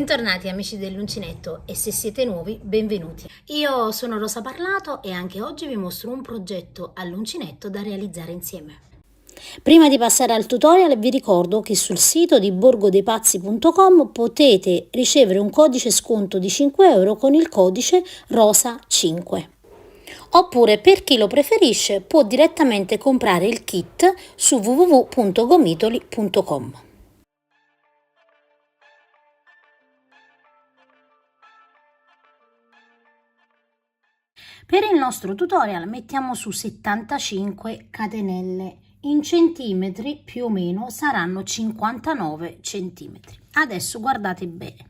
Bentornati amici dell'Uncinetto e se siete nuovi, benvenuti. Io sono Rosa Parlato e anche oggi vi mostro un progetto all'uncinetto da realizzare insieme. Prima di passare al tutorial vi ricordo che sul sito di borgodepazzi.com potete ricevere un codice sconto di 5 euro con il codice ROSA5. Oppure per chi lo preferisce può direttamente comprare il kit su www.gomitoli.com. Per il nostro tutorial mettiamo su 75 catenelle, in centimetri più o meno saranno 59 centimetri. Adesso guardate bene,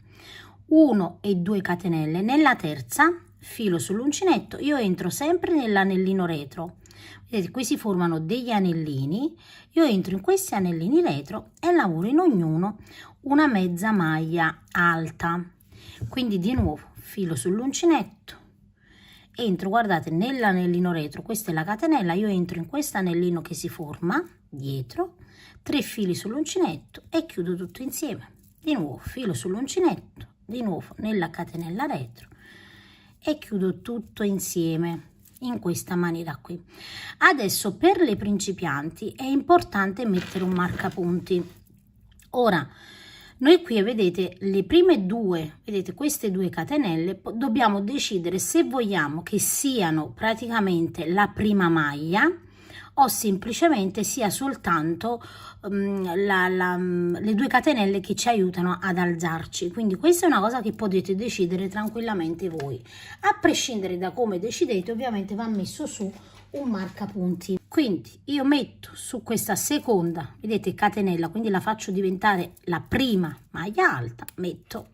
1 e 2 catenelle, nella terza filo sull'uncinetto, io entro sempre nell'anellino retro, vedete qui si formano degli anellini, io entro in questi anellini retro e lavoro in ognuno una mezza maglia alta, quindi di nuovo filo sull'uncinetto, entro, guardate, nell'anellino retro, questa è la catenella, io entro in questo anellino che si forma dietro, 3 fili sull'uncinetto e chiudo tutto insieme, di nuovo filo sull'uncinetto, di nuovo nella catenella retro e chiudo tutto insieme in questa maniera qui. Adesso per le principianti è importante mettere un marcapunti. Ora noi qui vedete le prime due, vedete queste 2 catenelle, dobbiamo decidere se vogliamo che siano praticamente la prima maglia o semplicemente sia soltanto le 2 catenelle che ci aiutano ad alzarci. Quindi questa è una cosa che potete decidere tranquillamente voi. A prescindere da come decidete, ovviamente va messo su un marcapunti. Quindi io metto su questa seconda, vedete, catenella, quindi la faccio diventare la prima maglia alta, metto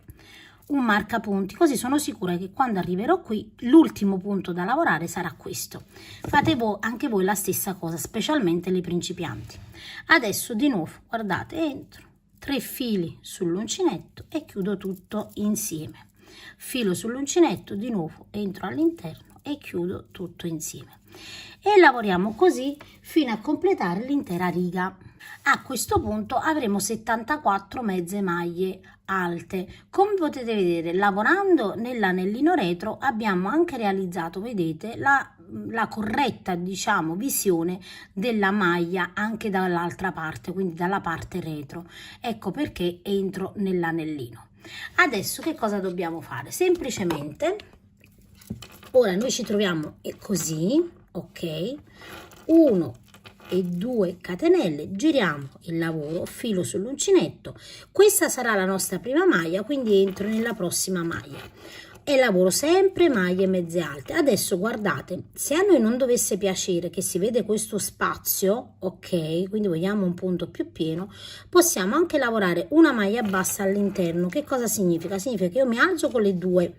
un marcapunti, così sono sicura che quando arriverò qui l'ultimo punto da lavorare sarà questo. Fate anche voi la stessa cosa, specialmente le principianti. Adesso di nuovo, guardate, entro 3 fili sull'uncinetto e chiudo tutto insieme, filo sull'uncinetto, di nuovo entro all'interno e chiudo tutto insieme e lavoriamo così fino a completare l'intera riga. A questo punto avremo 74 mezze maglie alte. Come potete vedere, lavorando nell'anellino retro abbiamo anche realizzato, vedete, la corretta, diciamo, visione della maglia anche dall'altra parte, quindi dalla parte retro. Ecco perché entro nell'anellino. Adesso che cosa dobbiamo fare? Semplicemente ora noi ci troviamo così, ok, 1 e 2 catenelle, giriamo il lavoro, filo sull'uncinetto, questa sarà la nostra prima maglia, quindi entro nella prossima maglia e lavoro sempre maglie mezze alte. Adesso guardate, se a noi non dovesse piacere che si vede questo spazio, ok, quindi vogliamo un punto più pieno, possiamo anche lavorare una maglia bassa all'interno. Che cosa significa? Significa che io mi alzo con le 2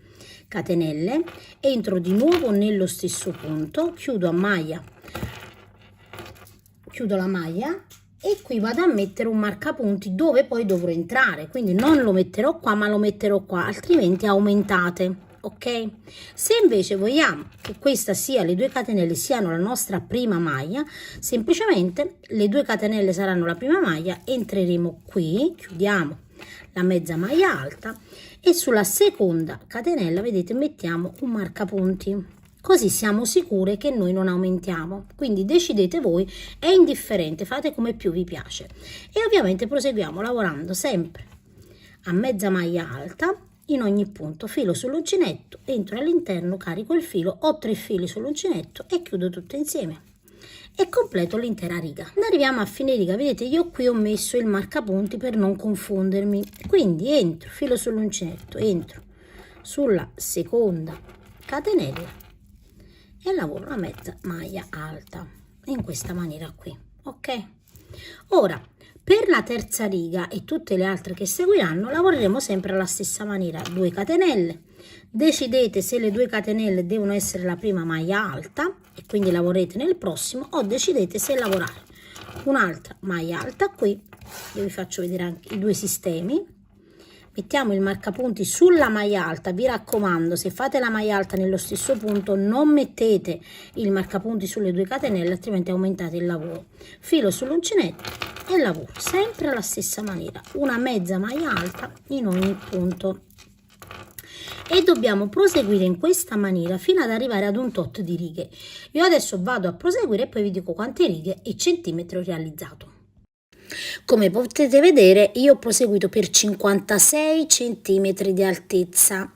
catenelle, entro di nuovo nello stesso punto, chiudo a maglia, chiudo la maglia e qui vado a mettere un marcapunti dove poi dovrò entrare, quindi non lo metterò qua ma lo metterò qua, altrimenti aumentate, ok? Se invece vogliamo che questa sia, le 2 catenelle siano la nostra prima maglia, semplicemente le 2 catenelle saranno la prima maglia, entreremo qui, chiudiamo la mezza maglia alta e sulla seconda catenella, vedete, mettiamo un marcapunti, così siamo sicure che noi non aumentiamo. Quindi decidete voi, è indifferente, fate come più vi piace e ovviamente proseguiamo lavorando sempre a mezza maglia alta in ogni punto, filo sull'uncinetto, entro all'interno, carico il filo, ho 3 fili sull'uncinetto e chiudo tutto insieme e completo l'intera riga. Arriviamo a fine riga, vedete, io qui ho messo il marcapunti per non confondermi, quindi entro, filo sull'uncinetto, entro sulla seconda catenella e lavoro una mezza maglia alta in questa maniera qui, ok? Ora per la terza riga e tutte le altre che seguiranno lavoreremo sempre alla stessa maniera, 2 catenelle, decidete se le 2 catenelle devono essere la prima maglia alta e quindi lavorerete nel prossimo, o decidete se lavorare un'altra maglia alta qui. Io vi faccio vedere anche i 2 sistemi. Mettiamo il marcapunti sulla maglia alta, vi raccomando, se fate la maglia alta nello stesso punto non mettete il marcapunti sulle 2 catenelle, altrimenti aumentate il lavoro. Filo sull'uncinetto e lavoro sempre alla stessa maniera, una mezza maglia alta in ogni punto e dobbiamo proseguire in questa maniera fino ad arrivare ad un tot di righe. Io adesso vado a proseguire e poi vi dico quante righe e centimetri ho realizzato. Come potete vedere io ho proseguito per 56 centimetri di altezza,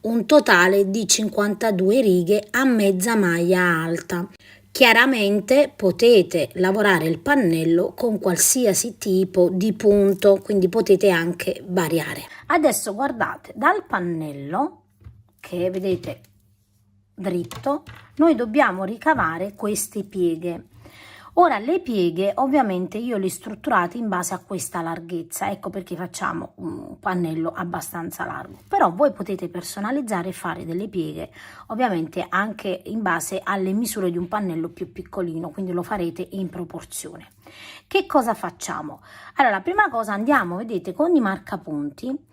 un totale di 52 righe a mezza maglia alta. Chiaramente potete lavorare il pannello con qualsiasi tipo di punto, quindi potete anche variare. Adesso guardate, dal pannello che vedete dritto, noi dobbiamo ricavare queste pieghe. Ora le pieghe ovviamente io le ho strutturate in base a questa larghezza, ecco perché facciamo un pannello abbastanza largo, però voi potete personalizzare e fare delle pieghe ovviamente anche in base alle misure di un pannello più piccolino, quindi lo farete in proporzione. Che cosa facciamo? Allora, la prima cosa andiamo, vedete, con i marcapunti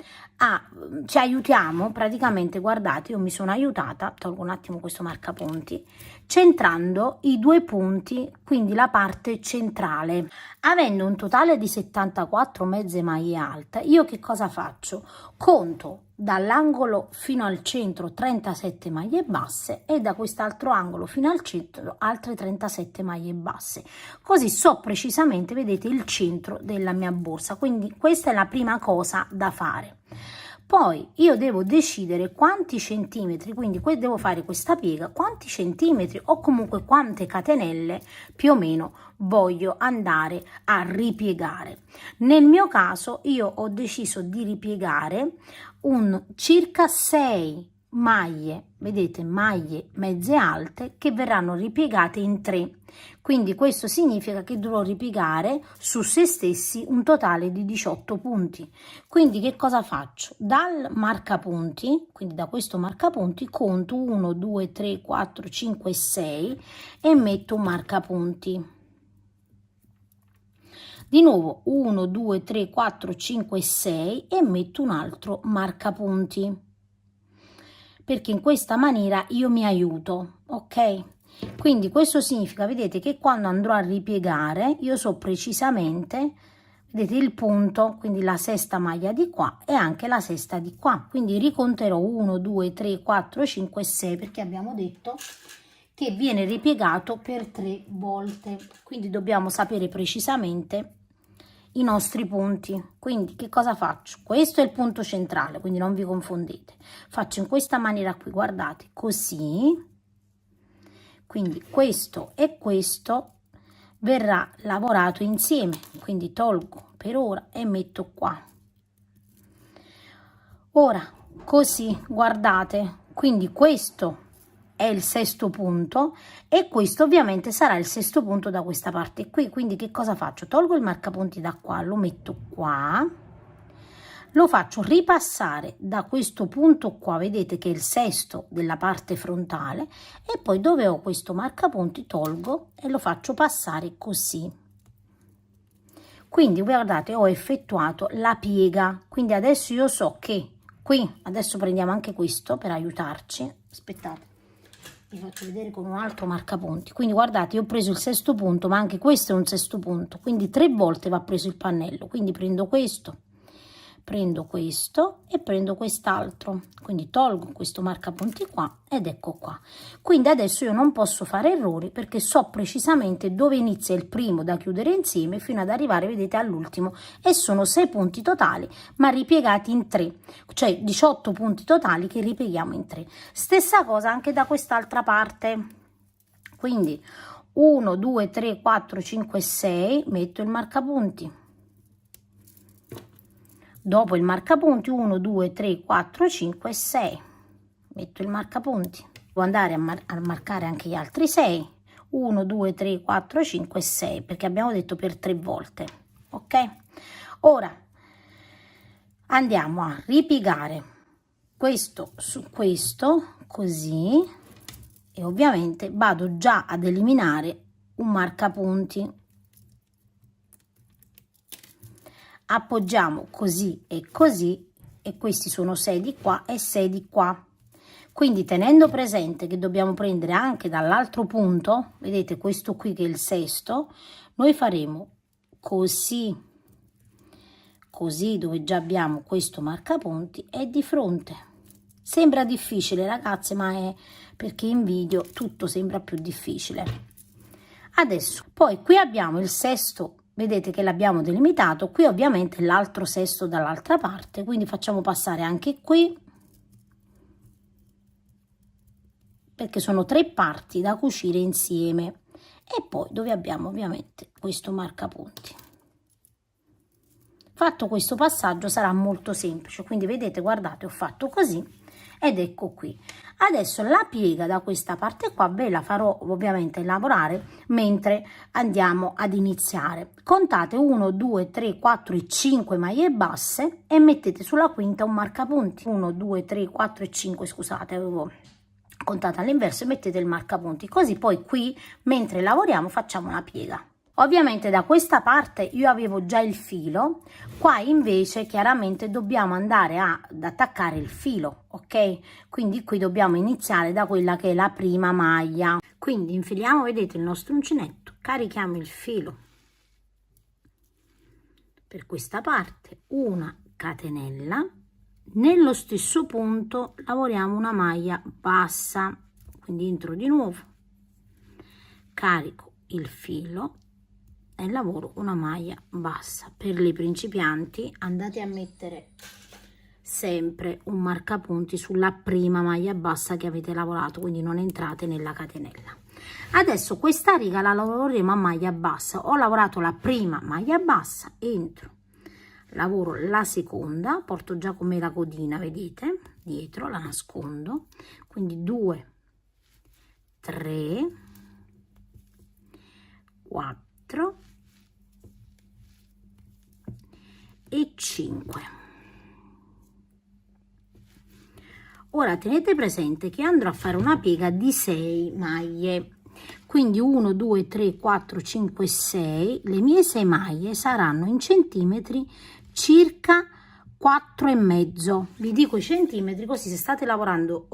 ci aiutiamo praticamente, guardate, io mi sono aiutata, tolgo un attimo questo marcapunti, centrando i due punti, quindi la parte centrale. Avendo un totale di 74 mezze maglie alte, io che cosa faccio? Conto dall'angolo fino al centro 37 maglie basse e da quest'altro angolo fino al centro altre 37 maglie basse, così so precisamente, vedete, il centro della mia borsa. Quindi questa è la prima cosa da fare. Poi io devo decidere quanti centimetri, quindi devo fare questa piega, quanti centimetri o comunque quante catenelle più o meno voglio andare a ripiegare. Nel mio caso io ho deciso di ripiegare circa 6 maglie, vedete, maglie mezze alte che verranno ripiegate in 3. Quindi questo significa che dovrò ripiegare su se stessi un totale di 18 punti. Quindi che cosa faccio? Dal marcapunti, quindi da questo marcapunti, conto 1, 2, 3, 4, 5, 6 e metto un marcapunti. Di nuovo 1, 2, 3, 4, 5, 6 e metto un altro marcapunti, perché in questa maniera io mi aiuto, ok? Quindi questo significa, vedete, che quando andrò a ripiegare io so precisamente, vedete, il punto, quindi la sesta maglia di qua e anche la sesta di qua, quindi riconterò 1, 2, 3, 4, 5 e 6 perché abbiamo detto che viene ripiegato per 3 volte, quindi dobbiamo sapere precisamente i nostri punti. Quindi che cosa faccio? Questo è il punto centrale, quindi non vi confondete, faccio in questa maniera qui, guardate, così, quindi questo e questo verrà lavorato insieme, quindi tolgo per ora e metto qua. Ora così, guardate, quindi questo è il sesto punto e questo ovviamente sarà il sesto punto da questa parte qui. Quindi che cosa faccio? Tolgo il marcapunti da qua, lo metto qua, lo faccio ripassare da questo punto qua, vedete che è il sesto della parte frontale, e poi dove ho questo marcapunti tolgo e lo faccio passare così. Quindi guardate, ho effettuato la piega, quindi adesso io so che qui, adesso prendiamo anche questo per aiutarci, aspettate, vi faccio vedere con un altro marcapunti. Quindi guardate, io ho preso il sesto punto, ma anche questo è un sesto punto, quindi 3 volte va preso il pannello. Quindi prendo questo e prendo quest'altro, quindi tolgo questo marcapunti qua ed ecco qua. Quindi adesso io non posso fare errori perché so precisamente dove inizia il primo da chiudere insieme fino ad arrivare, vedete, all'ultimo, e sono 6 punti totali ma ripiegati in 3, cioè 18 punti totali che ripieghiamo in 3. Stessa cosa anche da quest'altra parte, quindi 1, 2, 3, 4, 5, 6, metto il marcapunti. Dopo il marcapunti 1, 2, 3, 4, 5 e 6, metto il marcapunti. Devo andare a marcare anche gli altri 6, 1, 2, 3, 4, 5 e 6, perché abbiamo detto per 3 volte, ok? Ora andiamo a ripiegare questo su questo, così, e ovviamente vado già ad eliminare un marcapunti. Appoggiamo così e questi sono 6 di qua e 6 di qua, quindi tenendo presente che dobbiamo prendere anche dall'altro punto, vedete questo qui che è il sesto, noi faremo così, dove già abbiamo questo marcapunti e di fronte Sembra difficile ragazze, ma è perché in video tutto sembra più difficile. Adesso poi qui abbiamo il sesto, vedete che l'abbiamo delimitato, qui ovviamente l'altro sesto dall'altra parte, quindi facciamo passare anche qui, perché sono 3 parti da cucire insieme, e poi dove abbiamo ovviamente questo marcapunti. Fatto questo passaggio sarà molto semplice, quindi vedete, guardate, ho fatto così ed ecco qui. Adesso la piega da questa parte qua ve la farò ovviamente lavorare mentre andiamo ad iniziare. Contate 1 2 3 4 e 5 maglie basse e mettete sulla quinta un marcapunti. 1 2 3 4 e 5, scusate, avevo contato all'inverso, e mettete il marcapunti, così poi qui mentre lavoriamo facciamo una piega. Ovviamente da questa parte io avevo già il filo, qua invece chiaramente dobbiamo andare ad attaccare il filo, ok? Quindi qui dobbiamo iniziare da quella che è la prima maglia. Quindi infiliamo, vedete, il nostro uncinetto, carichiamo il filo per questa parte, una catenella, nello stesso punto lavoriamo una maglia bassa, quindi entro di nuovo, carico il filo e lavoro una maglia bassa. Per le principianti andate a mettere sempre un marcapunti sulla prima maglia bassa che avete lavorato, quindi non entrate nella catenella. Adesso questa riga la lavoreremo a maglia bassa. Ho lavorato la prima maglia bassa, entro, lavoro la seconda, porto già con me la codina, vedete, dietro la nascondo, quindi 2 3 4 e 5. Ora tenete presente che andrò a fare una piega di 6 maglie, quindi 1 2 3 4 5 6. Le mie 6 maglie saranno in centimetri circa 4,5. Vi dico i centimetri così se state lavorando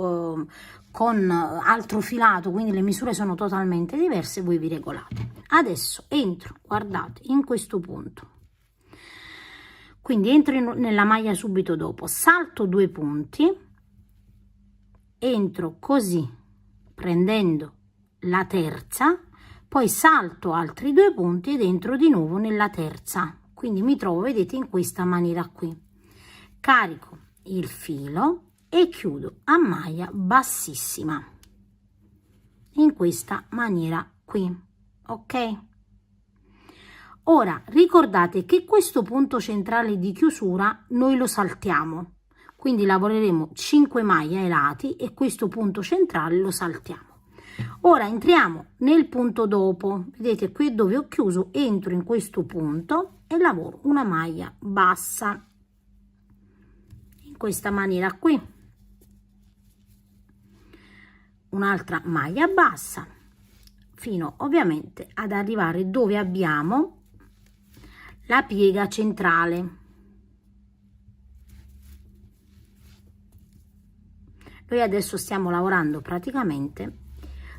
con altro filato, quindi le misure sono totalmente diverse, voi vi regolate. Adesso entro, guardate, in questo punto, quindi entro nella maglia subito dopo, salto 2 punti, entro così prendendo la terza, poi salto altri 2 punti ed entro di nuovo nella terza, quindi mi trovo, vedete, in questa maniera qui, carico il filo e chiudo a maglia bassissima in questa maniera qui, ok? Ora ricordate che questo punto centrale di chiusura noi lo saltiamo, quindi lavoreremo 5 maglie ai lati e questo punto centrale lo saltiamo. Ora entriamo nel punto dopo, vedete qui dove ho chiuso, entro in questo punto e lavoro una maglia bassa in questa maniera qui, un'altra maglia bassa fino ovviamente ad arrivare dove abbiamo la piega centrale. Noi adesso stiamo lavorando praticamente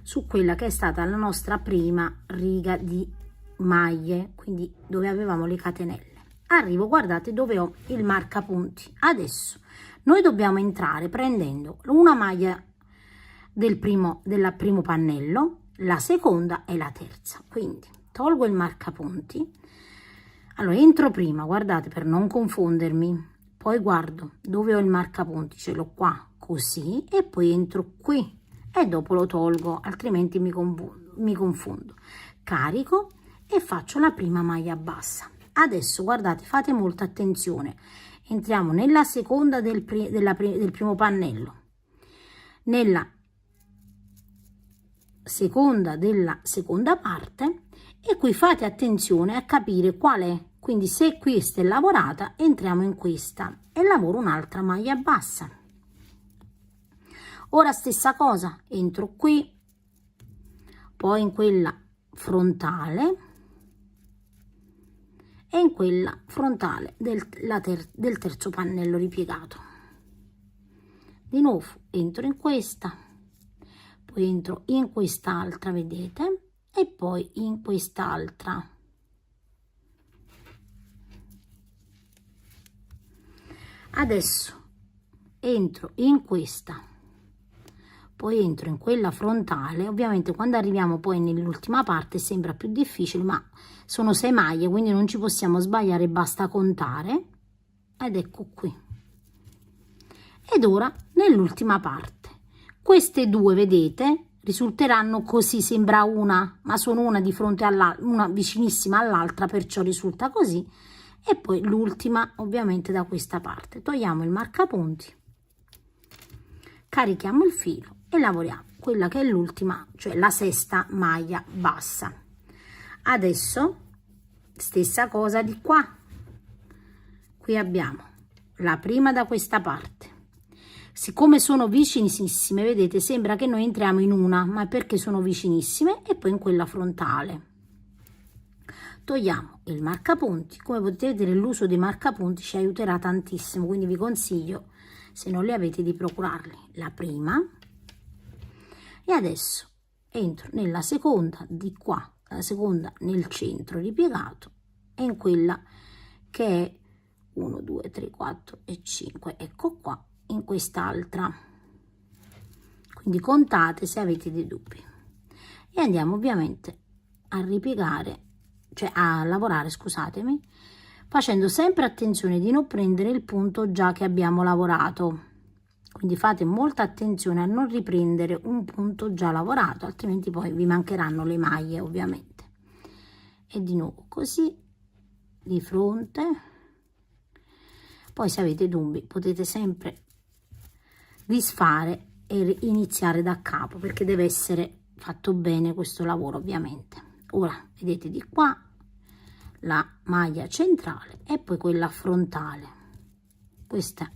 su quella che è stata la nostra prima riga di maglie, quindi dove avevamo le catenelle. Arrivo, guardate, dove ho il marcapunti. Adesso noi dobbiamo entrare prendendo una maglia del primo pannello, la seconda e la terza, quindi tolgo il marcapunti. Allora entro prima, guardate, per non confondermi, poi guardo dove ho il marcapunti, ce l'ho qua così, e poi entro qui e dopo lo tolgo, altrimenti mi confondo. Carico e faccio la prima maglia bassa. Adesso guardate, fate molta attenzione, entriamo nella seconda del primo pannello, nella seconda della seconda parte, e qui fate attenzione a capire qual è, quindi se questa è lavorata entriamo in questa e lavoro un'altra maglia bassa. Ora stessa cosa, entro qui, poi in quella frontale e in quella frontale del terzo pannello ripiegato. Di nuovo entro in questa, poi entro in quest'altra, vedete, e poi in quest'altra. Adesso entro in questa, poi entro in quella frontale. Ovviamente quando arriviamo poi nell'ultima parte sembra più difficile, ma sono 6 maglie, quindi non ci possiamo sbagliare, basta contare. Ed ecco qui. Ed ora nell'ultima parte, queste due, vedete, risulteranno così, sembra una, ma sono una di fronte all'altra, una vicinissima all'altra, perciò risulta così. E poi l'ultima ovviamente da questa parte. Togliamo il marcapunti, carichiamo il filo e lavoriamo quella che è l'ultima, cioè la sesta maglia bassa. Adesso stessa cosa di qua. Qui abbiamo la prima da questa parte. Siccome sono vicinissime, vedete, sembra che noi entriamo in una, ma è perché sono vicinissime. E poi in quella frontale togliamo il marcapunti. Come potete vedere, l'uso dei marcapunti ci aiuterà tantissimo, quindi vi consiglio, se non li avete, di procurarli. La prima, e adesso entro nella seconda di qua, la seconda nel centro ripiegato, e in quella che è 1 2 3 4 e 5, ecco qua, in quest'altra. Quindi contate se avete dei dubbi. E andiamo ovviamente a ripiegare, cioè a lavorare, scusatemi, facendo sempre attenzione di non prendere il punto già che abbiamo lavorato. Quindi fate molta attenzione a non riprendere un punto già lavorato, altrimenti poi vi mancheranno le maglie ovviamente. E di nuovo così, di fronte. Poi se avete dubbi potete sempre disfare e iniziare da capo, perché deve essere fatto bene questo lavoro ovviamente. Ora vedete di qua la maglia centrale e poi quella frontale. Questa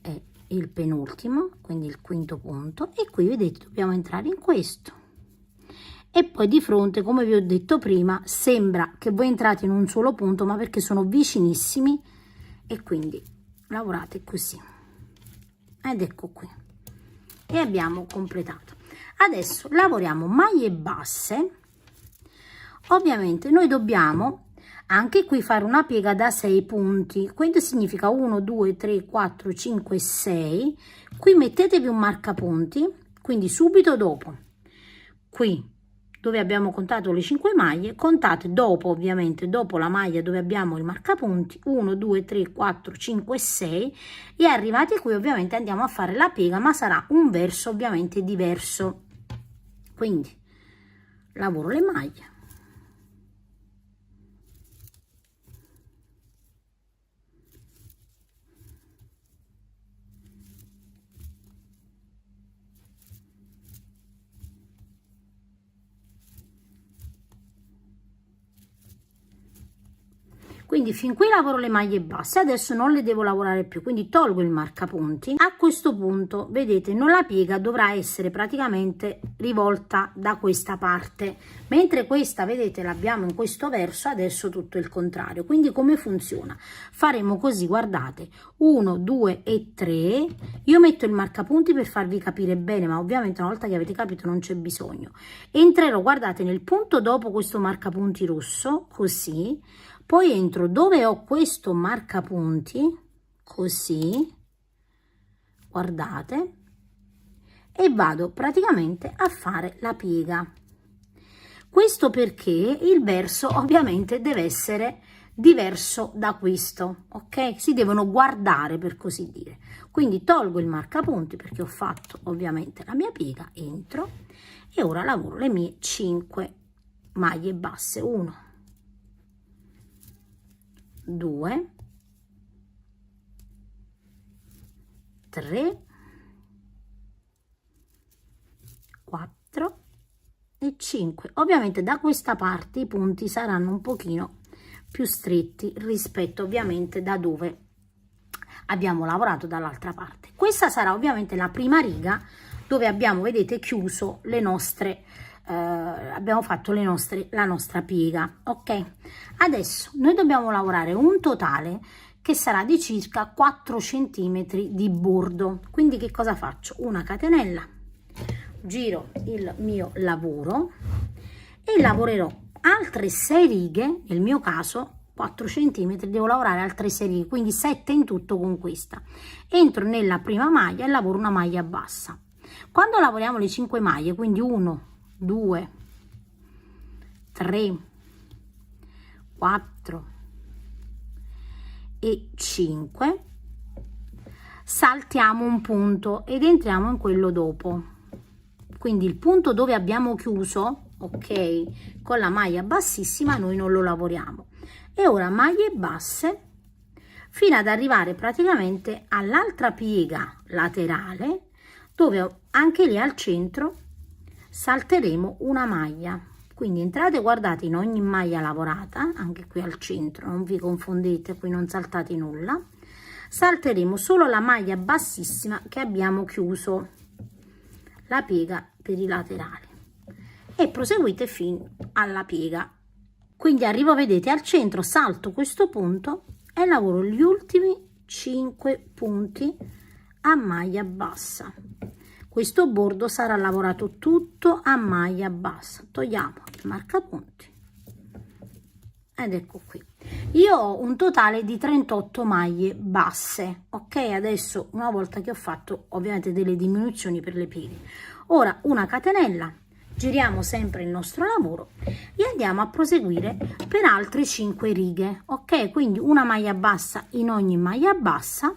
è il penultimo, quindi il quinto punto, e qui vedete dobbiamo entrare in questo. E poi di fronte, come vi ho detto prima, sembra che voi entrate in un solo punto, ma perché sono vicinissimi, e quindi lavorate così. Ed ecco qui, e abbiamo completato. Adesso lavoriamo maglie basse. Ovviamente noi dobbiamo anche qui fare una piega da 6 punti, quindi significa 1 2 3 4 5 6. Qui mettetevi un marcapunti, quindi subito dopo, qui dove abbiamo contato le 5 maglie, contate dopo, ovviamente dopo la maglia dove abbiamo il marcapunti, 1 2 3 4 5 6, e arrivati qui ovviamente andiamo a fare la piega, ma sarà un verso ovviamente diverso. Quindi lavoro le maglie, quindi fin qui lavoro le maglie basse. Adesso non le devo lavorare più, quindi tolgo il marcapunti. A questo punto vedete, la piega dovrà essere praticamente rivolta da questa parte, mentre questa, vedete, l'abbiamo in questo verso. Adesso tutto il contrario. Quindi come funziona? Faremo così, guardate, 1 2 e 3. Io metto il marcapunti per farvi capire bene, ma ovviamente una volta che avete capito non c'è bisogno. Entrerò, guardate, nel punto dopo questo marcapunti rosso, così. Poi entro dove ho questo marcapunti, così, guardate, e vado praticamente a fare la piega. Questo perché il verso ovviamente deve essere diverso da questo, ok? Si devono guardare, per così dire. Quindi tolgo il marcapunti perché ho fatto ovviamente la mia piega, entro e ora lavoro le mie 5 maglie basse. 1 2 3 4 e 5. Ovviamente da questa parte i punti saranno un pochino più stretti rispetto ovviamente da dove abbiamo lavorato dall'altra parte. Questa sarà ovviamente la prima riga dove abbiamo, vedete, chiuso le nostre abbiamo fatto la nostra piega, ok? Adesso noi dobbiamo lavorare un totale che sarà di circa 4 centimetri di bordo. Quindi che cosa faccio? Una catenella, giro il mio lavoro e lavorerò altre 6 righe, nel mio caso 4 centimetri, devo lavorare altre 6 righe, quindi 7 in tutto con questa. Entro nella prima maglia e lavoro una maglia bassa. Quando lavoriamo le 5 maglie, quindi 1 2 3 4 e 5, saltiamo un punto ed entriamo in quello dopo. Quindi il punto dove abbiamo chiuso, ok, con la maglia bassissima, noi non lo lavoriamo. E ora maglie basse fino ad arrivare praticamente all'altra piega laterale, dove anche lì al centro salteremo una maglia. Quindi entrate, guardate, in ogni maglia lavorata, anche qui al centro, non vi confondete, qui non saltate nulla, salteremo solo la maglia bassissima che abbiamo chiuso la piega per i laterali e proseguite fino alla piega. Quindi arrivo, vedete, al centro, salto questo punto e lavoro gli ultimi 5 punti a maglia bassa. Questo bordo sarà lavorato tutto a maglia bassa. Togliamo il marcapunti ed ecco qui. Io ho un totale di 38 maglie basse, ok? Adesso, una volta che ho fatto ovviamente delle diminuzioni per le pieghe, ora una catenella, giriamo sempre il nostro lavoro e andiamo a proseguire per altre 5 righe, ok? Quindi una maglia bassa in ogni maglia bassa.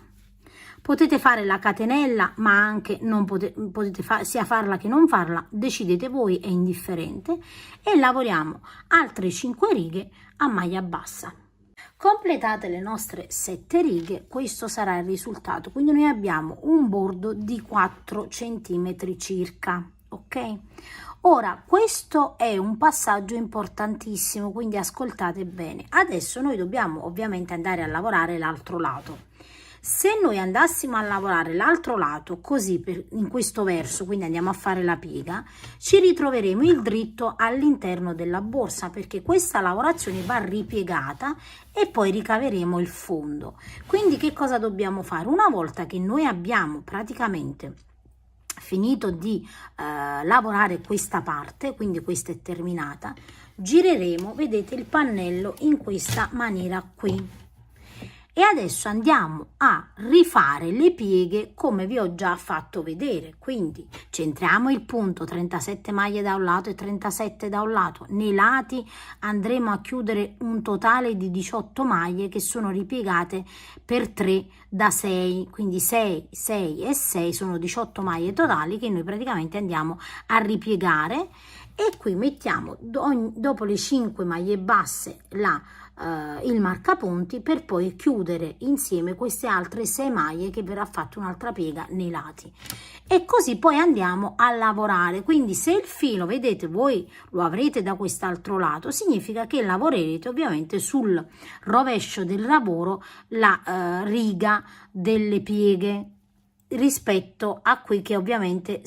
Potete fare la catenella, ma anche non potete sia farla che non farla, decidete voi, è indifferente, e lavoriamo altre 5 righe a maglia bassa. Completate le nostre 7 righe, questo sarà il risultato. Quindi noi abbiamo un bordo di 4 centimetri circa, ok? Ora, questo è un passaggio importantissimo, quindi ascoltate bene. Adesso noi dobbiamo ovviamente andare a lavorare l'altro lato. Se noi andassimo a lavorare l'altro lato così in questo verso, quindi andiamo a fare la piega, ci ritroveremo il dritto all'interno della borsa, perché questa lavorazione va ripiegata e poi ricaveremo il fondo. Quindi che cosa dobbiamo fare? Una volta che noi abbiamo praticamente finito di lavorare questa parte, quindi questa è terminata, gireremo, vedete, il pannello in questa maniera qui. E adesso andiamo a rifare le pieghe come vi ho già fatto vedere. Quindi centriamo il punto, 37 maglie da un lato e 37 da un lato. Nei lati andremo a chiudere un totale di 18 maglie che sono ripiegate per 3 da 6, quindi 6, 6 e 6 sono 18 maglie totali che noi praticamente andiamo a ripiegare. E qui mettiamo dopo le 5 maglie basse il marcapunti, per poi chiudere insieme queste altre 6 maglie che verrà fatta un'altra piega nei lati, e così poi andiamo a lavorare. Quindi se il filo, vedete, voi lo avrete da quest'altro lato, significa che lavorerete ovviamente sul rovescio del lavoro la riga delle pieghe rispetto a qui che ovviamente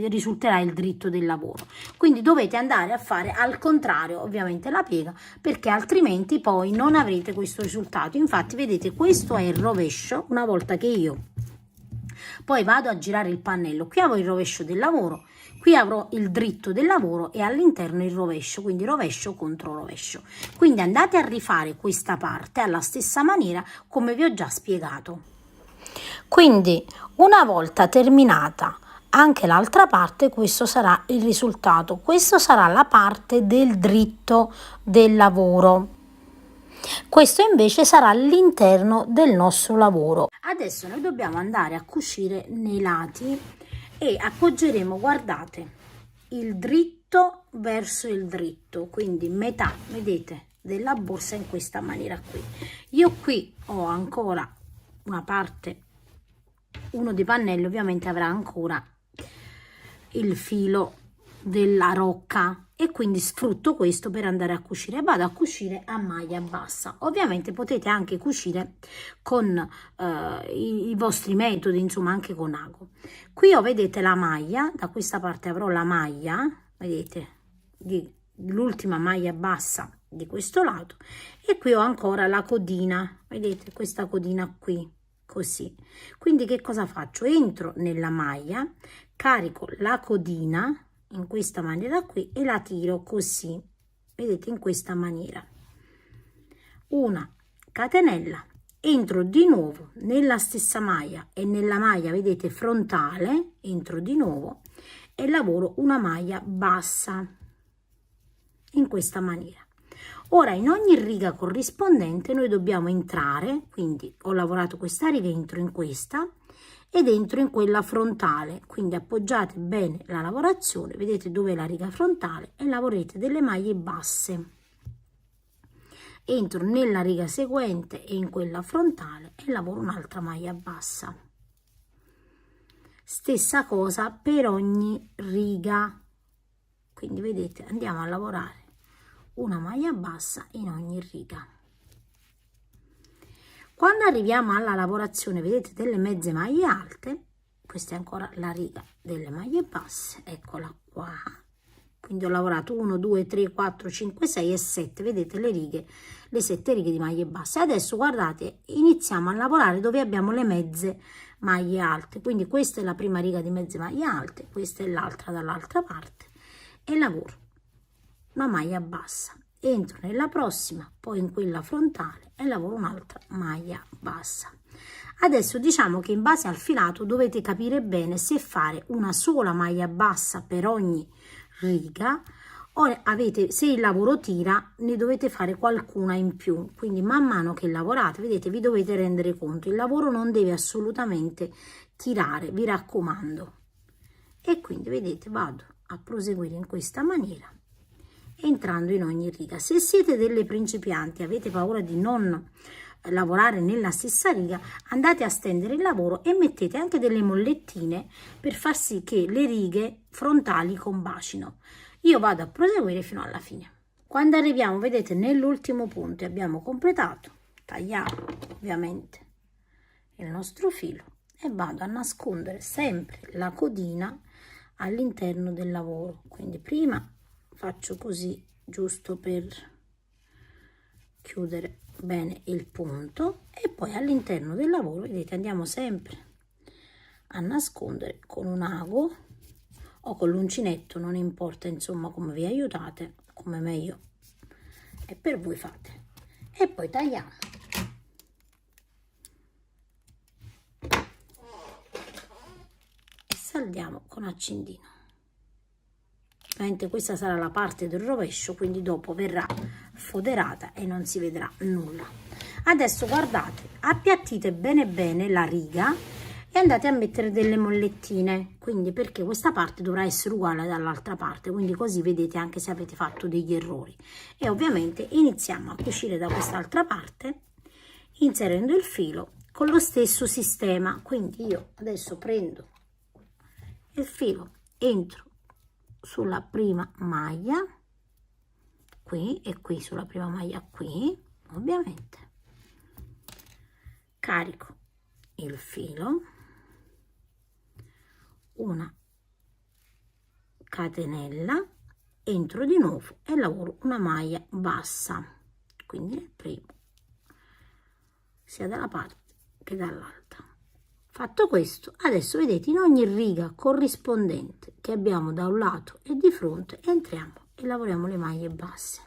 risulterà il dritto del lavoro. Quindi dovete andare a fare al contrario ovviamente la piega, perché altrimenti poi non avrete questo risultato. Infatti vedete, questo è il rovescio. Una volta che io poi vado a girare il pannello, qui avrò il rovescio del lavoro, qui avrò il dritto del lavoro e all'interno il rovescio, quindi rovescio contro rovescio. Quindi andate a rifare questa parte alla stessa maniera come vi ho già spiegato. Quindi una volta terminata anche l'altra parte, questo sarà il risultato. Questo sarà la parte del dritto del lavoro. Questo invece sarà l'interno del nostro lavoro. Adesso noi dobbiamo andare a cucire nei lati e appoggeremo, guardate, il dritto verso il dritto, quindi metà, vedete, della borsa in questa maniera qui. Io qui ho ancora una parte, uno dei pannelli ovviamente avrà ancora il filo della rocca e quindi sfrutto questo per andare a cucire. Vado a cucire a maglia bassa. Ovviamente potete anche cucire con i vostri metodi, insomma anche con ago. Qui ho, vedete, la maglia, da questa parte avrò la maglia, vedete, l'ultima maglia bassa di questo lato, e qui ho ancora la codina, vedete, questa codina qui, così. Quindi che cosa faccio? Entro nella maglia, carico la codina in questa maniera qui e la tiro così, vedete, in questa maniera. una catenella, entro di nuovo nella stessa maglia e nella maglia, vedete, frontale, entro di nuovo e lavoro una maglia bassa in questa maniera. Ora in ogni riga corrispondente noi dobbiamo entrare, quindi ho lavorato questa riga, entro in questa ed entro in quella frontale, quindi appoggiate bene la lavorazione, vedete dove è la riga frontale e lavorate delle maglie basse. Entro nella riga seguente e in quella frontale e lavoro un'altra maglia bassa. Stessa cosa per ogni riga, quindi vedete andiamo a lavorare una maglia bassa in ogni riga. Quando arriviamo alla lavorazione, vedete, delle mezze maglie alte, questa è ancora la riga delle maglie basse, eccola qua, quindi ho lavorato 1 2 3 4 5 6 e 7, vedete le righe, le 7 righe di maglie basse. Adesso guardate, iniziamo a lavorare dove abbiamo le mezze maglie alte, quindi questa è la prima riga di mezze maglie alte, questa è l'altra dall'altra parte e lavoro una maglia bassa, entro nella prossima, poi in quella frontale e lavoro un'altra maglia bassa. Adesso diciamo che in base al filato dovete capire bene se fare una sola maglia bassa per ogni riga o avete, se il lavoro tira, ne dovete fare qualcuna in più, quindi man mano che lavorate, vedete, vi dovete rendere conto, il lavoro non deve assolutamente tirare, vi raccomando. E quindi vedete vado a proseguire in questa maniera, entrando in ogni riga. Se siete delle principianti, avete paura di non lavorare nella stessa riga, andate a stendere il lavoro e mettete anche delle mollettine per far sì che le righe frontali combacino. Io vado a proseguire fino alla fine. Quando arriviamo, vedete, nell'ultimo punto e abbiamo completato, tagliamo ovviamente il nostro filo e vado a nascondere sempre la codina all'interno del lavoro. Quindi prima faccio così, giusto per chiudere bene il punto, e poi all'interno del lavoro, vedete, andiamo sempre a nascondere con un ago o con l'uncinetto, non importa, insomma, come vi aiutate, come meglio e per voi fate, e poi tagliamo. E saldiamo con accendino. Ovviamente questa sarà la parte del rovescio, quindi dopo verrà foderata e non si vedrà nulla. Adesso guardate, appiattite bene bene la riga e andate a mettere delle mollettine, quindi perché questa parte dovrà essere uguale dall'altra parte, quindi così vedete anche se avete fatto degli errori. E ovviamente iniziamo a cucire da quest'altra parte inserendo il filo con lo stesso sistema. Quindi io adesso prendo il filo, entro sulla prima maglia qui e qui sulla prima maglia qui, ovviamente carico il filo, una catenella, entro di nuovo e lavoro una maglia bassa, quindi nel primo sia dalla parte che dall'altra. Fatto questo, adesso vedete, in ogni riga corrispondente che abbiamo da un lato e di fronte entriamo e lavoriamo le maglie basse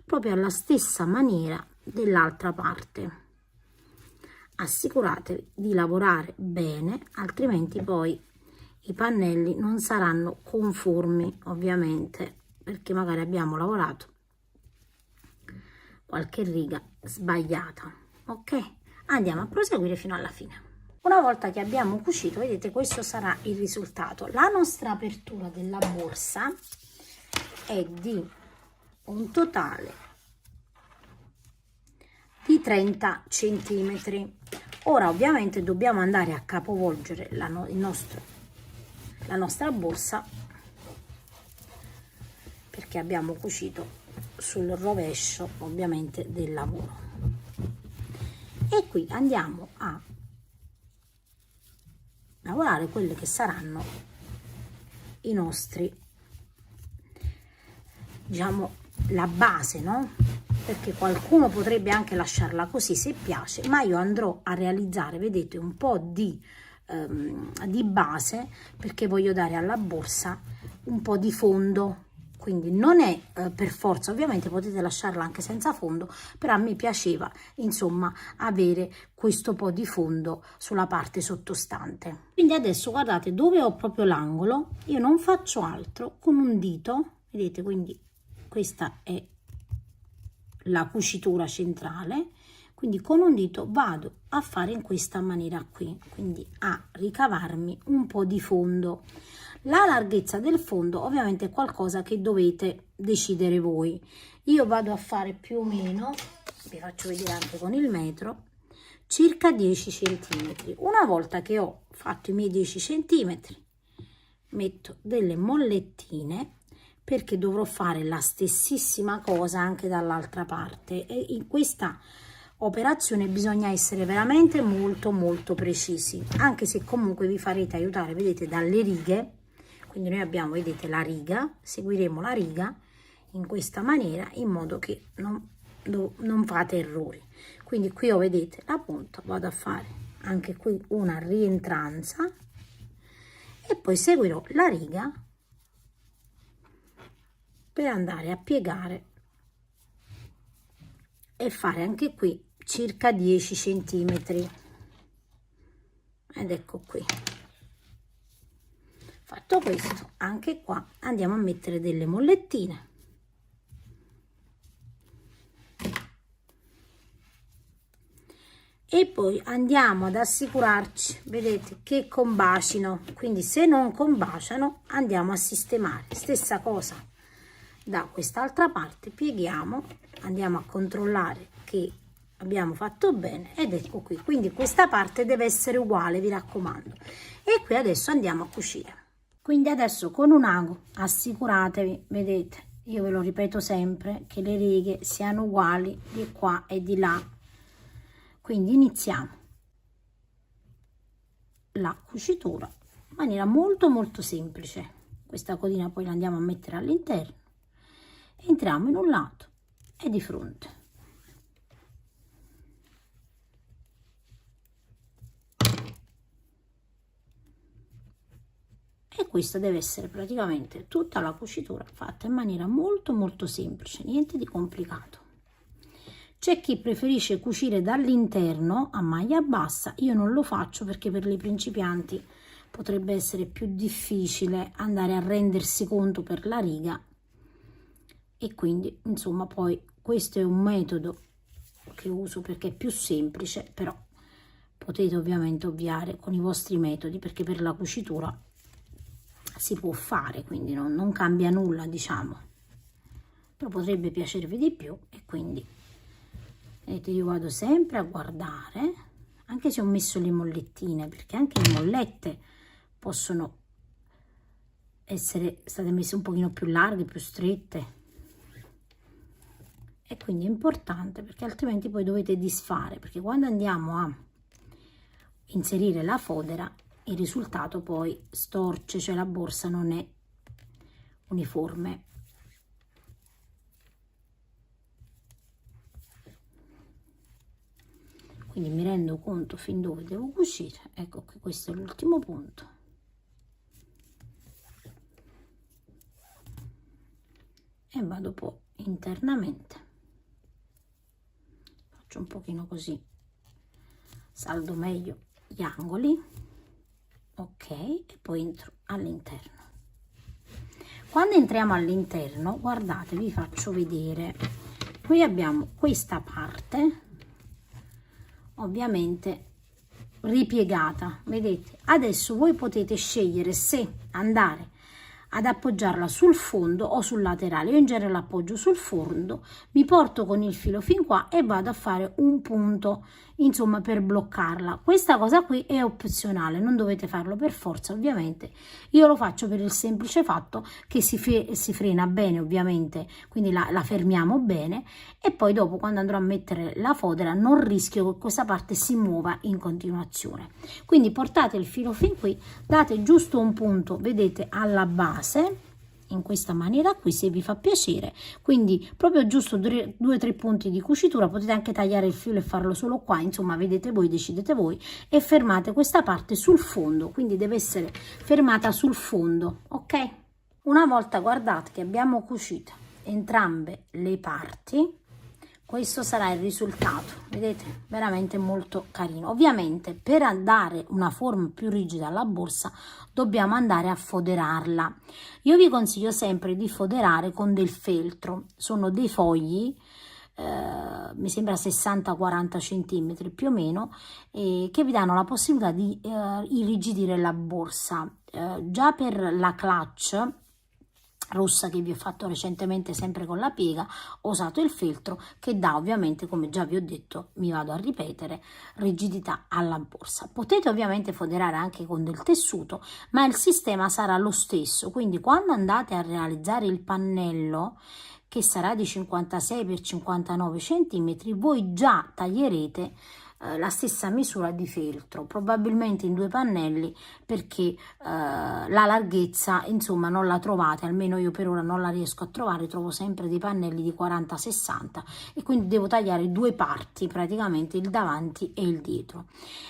proprio alla stessa maniera dell'altra parte. Assicuratevi di lavorare bene, altrimenti poi i pannelli non saranno conformi, ovviamente, perché magari abbiamo lavorato qualche riga sbagliata. Ok, andiamo a proseguire fino alla fine. Una volta che abbiamo cucito, vedete, questo sarà il risultato. La nostra apertura della borsa è di un totale di 30 centimetri. Ora ovviamente dobbiamo andare a capovolgere la nostra borsa, perché abbiamo cucito sul rovescio ovviamente del lavoro, e qui andiamo a lavorare quelle che saranno i nostri, diciamo, la base, no? Perché qualcuno potrebbe anche lasciarla così se piace, ma io andrò a realizzare, vedete, un po' di base, perché voglio dare alla borsa un po' di fondo, quindi non è per forza, ovviamente potete lasciarla anche senza fondo, però a me piaceva insomma avere questo po' di fondo sulla parte sottostante. Quindi adesso guardate dove ho proprio l'angolo, io non faccio altro con un dito, vedete, quindi questa è la cucitura centrale, quindi con un dito vado a fare in questa maniera qui, quindi a ricavarmi un po' di fondo. La larghezza del fondo ovviamente è qualcosa che dovete decidere voi. Io vado a fare più o meno, vi faccio vedere anche con il metro, circa 10 centimetri. Una volta che ho fatto i miei 10 centimetri metto delle mollettine, perché dovrò fare la stessissima cosa anche dall'altra parte, e in questa operazione bisogna essere veramente molto precisi, anche se comunque vi farete aiutare, vedete, dalle righe. Quindi noi abbiamo, vedete, la riga, seguiremo la riga in questa maniera in modo che non fate errori. Quindi qui vedete la punta, vado a fare anche qui una rientranza e poi seguirò la riga per andare a piegare e fare anche qui circa 10 centimetri, ed ecco qui. Fatto questo, anche qua andiamo a mettere delle mollettine e poi andiamo ad assicurarci, vedete, che combacino. Quindi se non combaciano andiamo a sistemare. Stessa cosa da quest'altra parte, pieghiamo, andiamo a controllare che abbiamo fatto bene, ed ecco qui. Quindi questa parte deve essere uguale, vi raccomando. E qui adesso andiamo a cucire. Quindi adesso con un ago assicuratevi, vedete, io ve lo ripeto sempre, che le righe siano uguali di qua e di là. Quindi iniziamo la cucitura in maniera molto semplice. Questa codina poi la andiamo a mettere all'interno, entriamo in un lato e di fronte. E questa deve essere praticamente tutta la cucitura fatta in maniera molto semplice, niente di complicato. C'è chi preferisce cucire dall'interno a maglia bassa, io non lo faccio perché per le principianti potrebbe essere più difficile andare a rendersi conto per la riga, e quindi insomma poi questo è un metodo che uso perché è più semplice, però potete ovviamente ovviare con i vostri metodi, perché per la cucitura si può fare, quindi non cambia nulla, diciamo, però potrebbe piacervi di più. E quindi vedete, io vado sempre a guardare, anche se ho messo le mollettine, perché anche le mollette possono essere state messe un pochino più larghe, più strette, e quindi è importante, perché altrimenti poi dovete disfare, perché quando andiamo a inserire la fodera il risultato poi storce, cioè la borsa non è uniforme. Quindi mi rendo conto fin dove devo cucire. Ecco qui, questo è l'ultimo punto. E vado poi internamente, faccio un pochino così, saldo meglio gli angoli. Ok, e poi entro all'interno. Quando entriamo all'interno, guardate, vi faccio vedere, qui abbiamo questa parte ovviamente ripiegata, vedete. Adesso voi potete scegliere se andare ad appoggiarla sul fondo o sul laterale. Io in genere l'appoggio sul fondo, mi porto con il filo fin qua e vado a fare un punto, insomma, per bloccarla. Questa cosa qui è opzionale, non dovete farlo per forza, ovviamente. Io lo faccio per il semplice fatto che si frena bene, ovviamente, quindi la fermiamo bene, e poi dopo, quando andrò a mettere la fodera, non rischio che questa parte si muova in continuazione. Quindi portate il filo fin qui, date giusto un punto, vedete, alla base, in questa maniera qui, se vi fa piacere, quindi proprio giusto 2 o 3 punti di cucitura. Potete anche tagliare il filo e farlo solo qua, insomma, vedete voi, decidete voi, e fermate questa parte sul fondo, quindi deve essere fermata sul fondo, ok? Una volta, guardate, che abbiamo cucito entrambe le parti, questo sarà il risultato, vedete, veramente molto carino. Ovviamente per dare una forma più rigida alla borsa dobbiamo andare a foderarla. Io vi consiglio sempre di foderare con del feltro, sono dei fogli, mi sembra 60-40 centimetri più o meno, che vi danno la possibilità di irrigidire la borsa. Già per la clutch rossa che vi ho fatto recentemente sempre con la piega, ho usato il feltro che dà ovviamente, come già vi ho detto, mi vado a ripetere, rigidità alla borsa. Potete ovviamente foderare anche con del tessuto, ma il sistema sarà lo stesso, quindi quando andate a realizzare il pannello, che sarà di 56 x 59 cm, voi già taglierete la stessa misura di feltro, probabilmente in 2 pannelli, perché la larghezza insomma non la trovate, almeno io per ora non la riesco a trovare, trovo sempre dei pannelli di 40-60 e quindi devo tagliare 2 parti, praticamente il davanti e il dietro.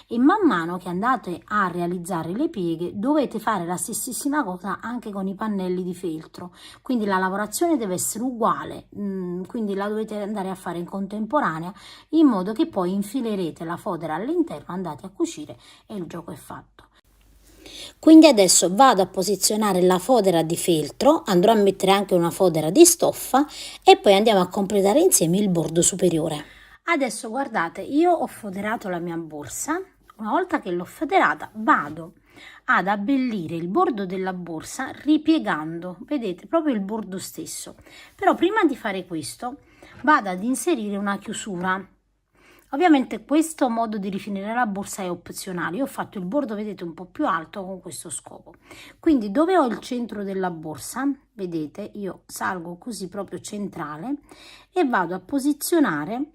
E man mano che andate a realizzare le pieghe dovete fare la stessissima cosa anche con i pannelli di feltro, quindi la lavorazione deve essere uguale, quindi la dovete andare a fare in contemporanea, in modo che poi infilerete la fodera all'interno, andate a cucire e il gioco è fatto. Quindi adesso vado a posizionare la fodera di feltro, andrò a mettere anche una fodera di stoffa e poi andiamo a completare insieme il bordo superiore. Adesso guardate, io ho foderato la mia borsa. Una volta che l'ho foderata vado ad abbellire il bordo della borsa ripiegando, vedete, proprio il bordo stesso. Però prima di fare questo vado ad inserire una chiusura. Ovviamente questo modo di rifinire la borsa è opzionale, io ho fatto il bordo, vedete, un po' più alto con questo scopo. Quindi dove ho il centro della borsa, vedete, io salgo così proprio centrale e vado a posizionare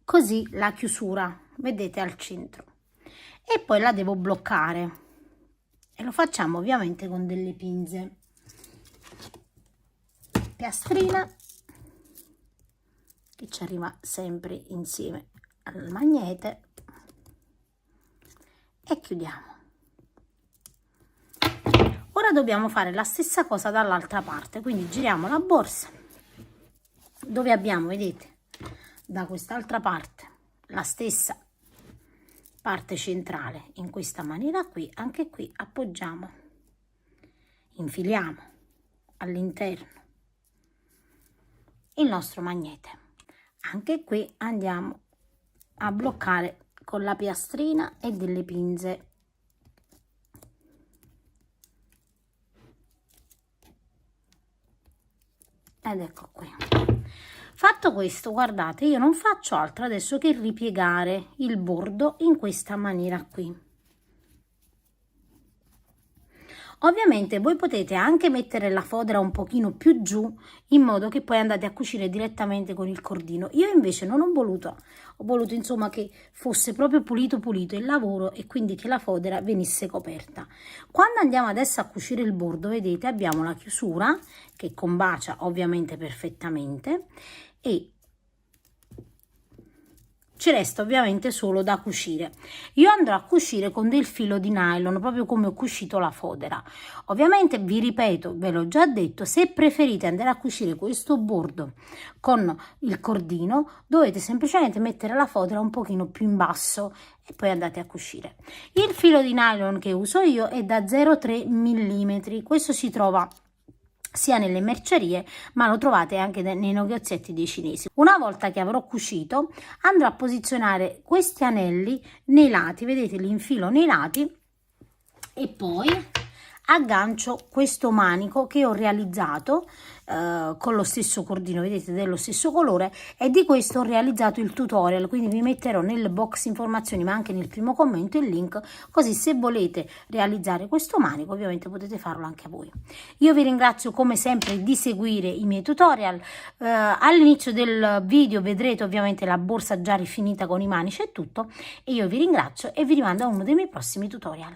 così la chiusura, vedete, al centro. E poi la devo bloccare e lo facciamo ovviamente con delle pinze. Piastrina che ci arriva sempre insieme al magnete e chiudiamo. Ora dobbiamo fare la stessa cosa dall'altra parte, quindi giriamo la borsa dove abbiamo, vedete, da quest'altra parte la stessa parte centrale, in questa maniera qui, anche qui appoggiamo, infiliamo all'interno il nostro magnete. Anche qui andiamo a bloccare con la piastrina e delle pinze. Ed ecco qui. Fatto questo, guardate, io non faccio altro adesso che ripiegare il bordo in questa maniera qui. Ovviamente voi potete anche mettere la fodera un pochino più giù, in modo che poi andate a cucire direttamente con il cordino. Io invece non ho voluto insomma che fosse proprio pulito il lavoro e quindi che la fodera venisse coperta. Quando andiamo adesso a cucire il bordo, vedete, abbiamo la chiusura che combacia ovviamente perfettamente e ci resta ovviamente solo da cucire. Io andrò a cucire con del filo di nylon, proprio come ho cucito la fodera. Ovviamente vi ripeto, ve l'ho già detto, se preferite andare a cucire questo bordo con il cordino, dovete semplicemente mettere la fodera un pochino più in basso e poi andate a cucire. Il filo di nylon che uso io è da 0,3 mm, questo si trova sia nelle mercerie, ma lo trovate anche nei negozietti dei cinesi. Una volta che avrò cucito, andrò a posizionare questi anelli nei lati, vedete, li infilo nei lati e poi aggancio questo manico che ho realizzato con lo stesso cordino, vedete, dello stesso colore, e di questo ho realizzato il tutorial, quindi vi metterò nel box informazioni ma anche nel primo commento il link, così se volete realizzare questo manico ovviamente potete farlo anche voi. Io vi ringrazio come sempre di seguire i miei tutorial. All'inizio del video vedrete ovviamente la borsa già rifinita con i manici e tutto, e io vi ringrazio e vi rimando a uno dei miei prossimi tutorial.